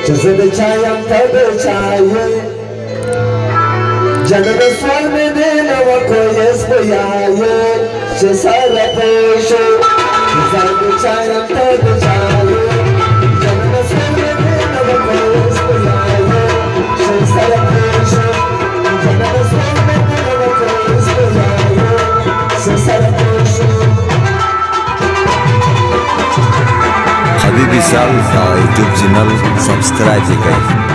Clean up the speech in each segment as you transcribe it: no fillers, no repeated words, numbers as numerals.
Jazadachayam tadachaye Janana swami dinavako yesvayaye Jasara posho Jazadachayam tadachaye Janana swami dinavako yesvayaye Jasara posho Janana swami dinavako yesvayaye Jasara posho Habibi Sal YouTube channel subscribe कीजिए।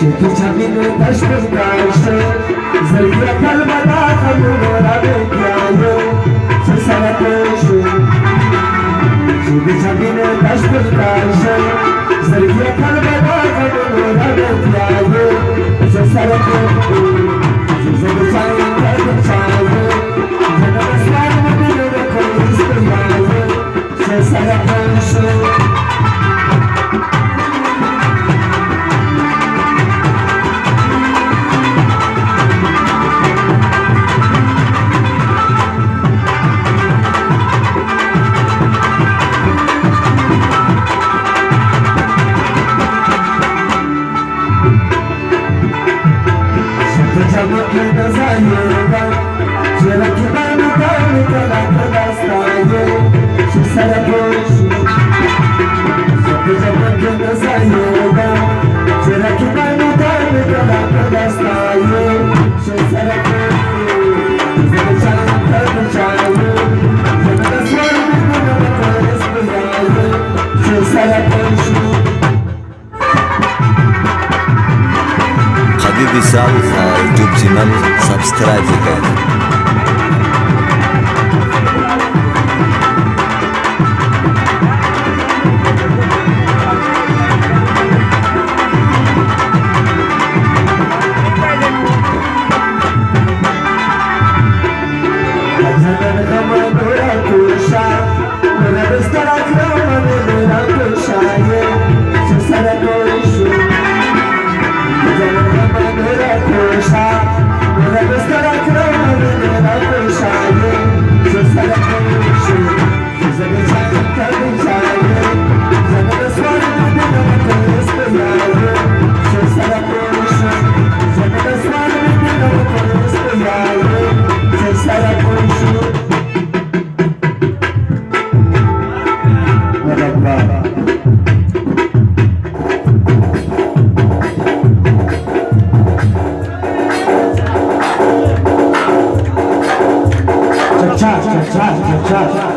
Çünkü çabinu taşkın karşı Zırhya kalbada kanunlara bekliyor Sesara koşu Çünkü çabinu taşkın karşı Zırhya kalbada kanunlara bekliyor Sesara koşu Sesara çayın tadı çayı Yanına sarma bilene koyuz kıyayı Sesara koşu Habibi Sal YouTube channel subscribe कीजिए। Cha cha cha cha cha